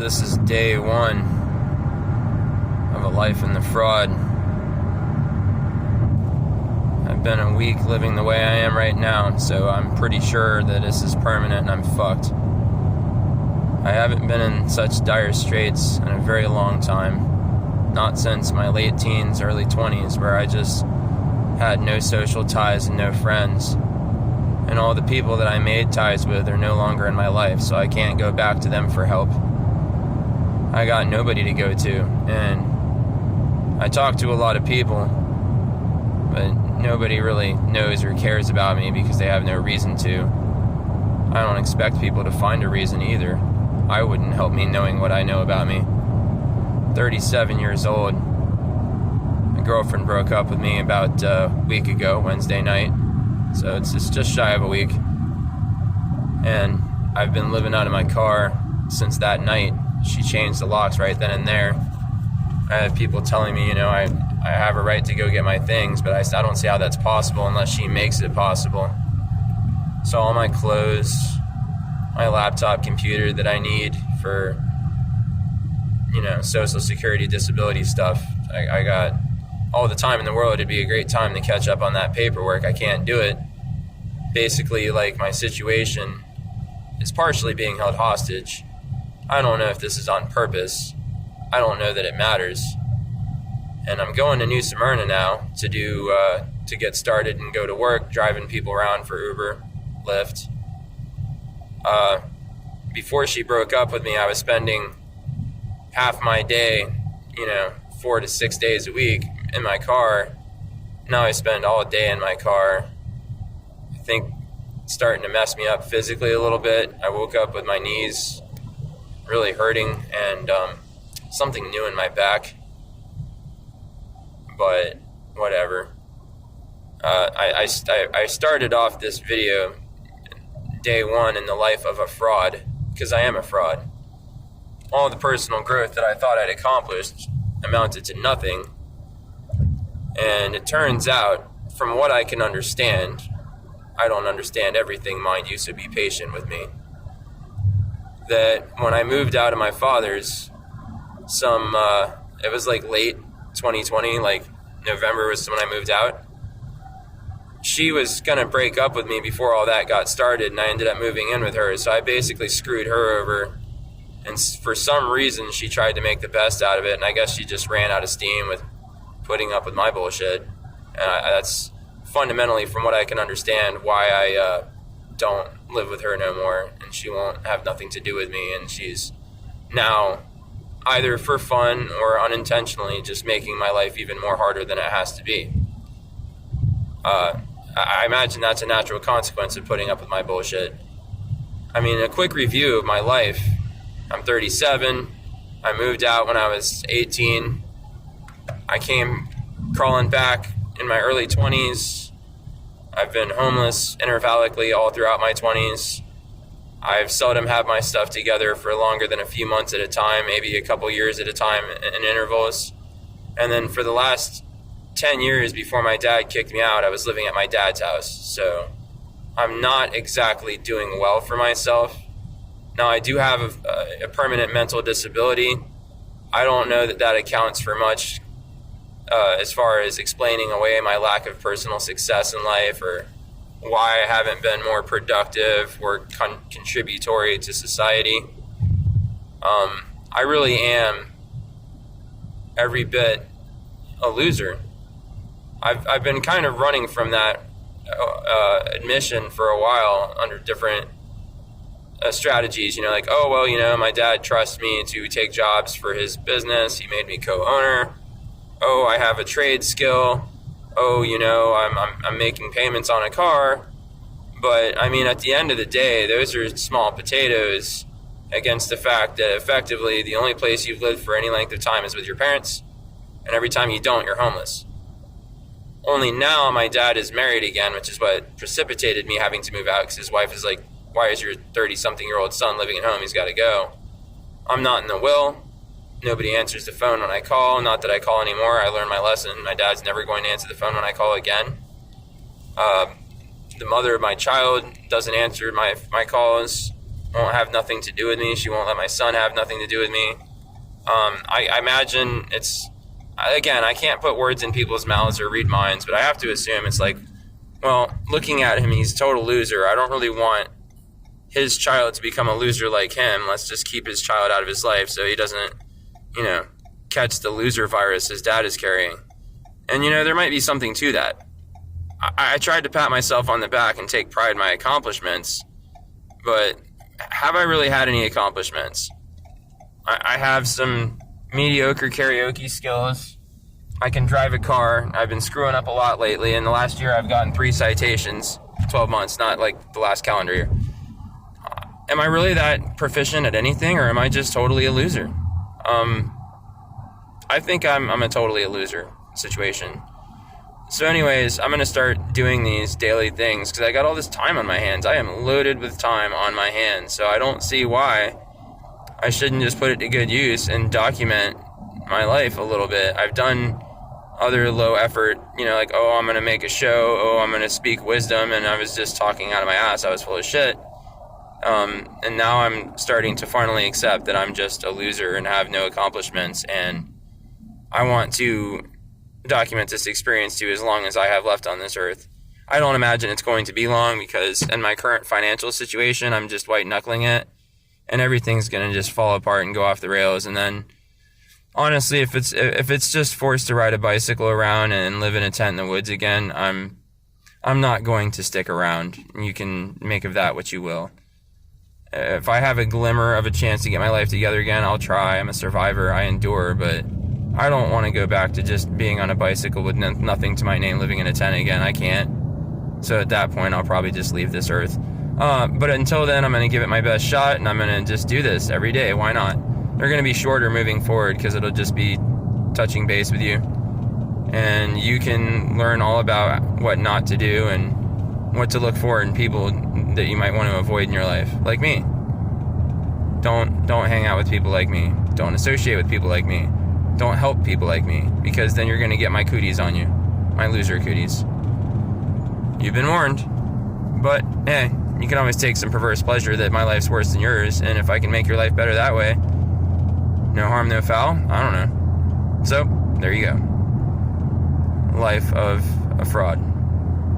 This is day one of a life in the fraud. I've been a week living the way I am right now, so I'm pretty sure that this is permanent and I'm fucked. I haven't been in such dire straits in a very long time. Not since my late teens, early 20s, where I just had no social ties and no friends. And all the people that I made ties with are no longer in my life, so I can't go back to them for help. I got nobody to go to, and I talk to a lot of people, but nobody really knows or cares about me because they have no reason to. I don't expect people to find a reason either. I wouldn't help me knowing what I know about me. 37 years old. My girlfriend broke up with me about a week ago, Wednesday night. So it's just shy of a week. And I've been living out of my car since that night. She changed the locks right then and there. I had people telling me, I have a right to go get my things, but I don't see how that's possible unless she makes it possible. So all my clothes, my laptop computer that I need for, Social Security, disability stuff, I got all the time in the world. It'd be a great time to catch up on that paperwork. I can't do it. Basically, my situation is partially being held hostage. I don't know if this is on purpose. I don't know that it matters. And I'm going to New Smyrna now to get started and go to work, driving people around for Uber, Lyft. Before she broke up with me, I was spending half my day, 4 to 6 days a week in my car. Now I spend all day in my car. I think it's starting to mess me up physically a little bit. I woke up with my knees really hurting and something new in my back. But whatever. I started off this video day one in the life of a fraud, because I am a fraud. All the personal growth that I thought I'd accomplished amounted to nothing. And it turns out, from what I can understand, I don't understand everything, mind you, so be patient with me, that when I moved out of my father's, it was late 2020, November was when I moved out. She was going to break up with me before all that got started, and I ended up moving in with her. So I basically screwed her over, and for some reason she tried to make the best out of it, and I guess she just ran out of steam with putting up with my bullshit. And that's fundamentally, from what I can understand, why I don't live with her no more, and she won't have nothing to do with me, and she's now, either for fun or unintentionally, just making my life even more harder than it has to be. I imagine that's a natural consequence of putting up with my bullshit. I mean, a quick review of my life. I'm 37. I moved out when I was 18. I came crawling back in my early 20s. I've been homeless intervallically all throughout my 20s. I've seldom had my stuff together for longer than a few months at a time, maybe a couple years at a time in intervals. And then for the last 10 years before my dad kicked me out, I was living at my dad's house. So I'm not exactly doing well for myself. Now, I do have a permanent mental disability. I don't know that accounts for much as far as explaining away my lack of personal success in life, or why I haven't been more productive or contributory to society. I really am every bit a loser. I've been kind of running from that admission for a while under different strategies, my dad trusts me to take jobs for his business. He made me co-owner. Oh, I have a trade skill. Oh, I'm making payments on a car. But, at the end of the day, those are small potatoes against the fact that effectively the only place you've lived for any length of time is with your parents, and every time you don't, you're homeless. Only now my dad is married again, which is what precipitated me having to move out, because his wife is like, why is your 30-something-year-old son living at home? He's got to go. I'm not in the will. Nobody answers the phone when I call. Not that I call anymore. I learned my lesson. My dad's never going to answer the phone when I call again. The mother of my child doesn't answer my calls. won't have nothing to do with me. She won't let my son have nothing to do with me. I imagine again, I can't put words in people's mouths or read minds, but I have to assume it's like, well, looking at him, he's a total loser. I don't really want his child to become a loser like him. Let's just keep his child out of his life so he doesn't, catch the loser virus his dad is carrying. And, there might be something to that. I tried to pat myself on the back and take pride in my accomplishments, but have I really had any accomplishments? I have some mediocre karaoke skills. I can drive a car. I've been screwing up a lot lately. In the last year, I've gotten 3 citations, 12 months, not like the last calendar year. Am I really that proficient at anything, or am I just totally a loser? I think I'm a totally a loser situation. So anyways, I'm going to start doing these daily things because I got all this time on my hands. I am loaded with time on my hands, so I don't see why I shouldn't just put it to good use and document my life a little bit. I've done other low effort, like, I'm going to make a show, I'm going to speak wisdom, and I was just talking out of my ass. I was full of shit. And now I'm starting to finally accept that I'm just a loser and have no accomplishments, and I want to document this experience to as long as I have left on this earth. I don't imagine it's going to be long because in my current financial situation, I'm just white knuckling it, and everything's going to just fall apart and go off the rails. And then honestly, if it's just forced to ride a bicycle around and live in a tent in the woods again, I'm not going to stick around. You can make of that what you will. If I have a glimmer of a chance to get my life together again, I'll try. I'm a survivor. I endure, but I don't want to go back to just being on a bicycle with nothing to my name, living in a tent again. I can't. So at that point, I'll probably just leave this earth. But until then, I'm going to give it my best shot, and I'm going to just do this every day. Why not? They're going to be shorter moving forward because it'll just be touching base with you. And you can learn all about what not to do and what to look for in people that you might want to avoid in your life. Like me. Don't hang out with people like me. Don't associate with people like me. Don't help people like me, because then you're going to get my cooties on you. My loser cooties. You've been warned. But, hey, you can always take some perverse pleasure that my life's worse than yours, and if I can make your life better that way, no harm, no foul, I don't know. So, there you go. Life of a fraud.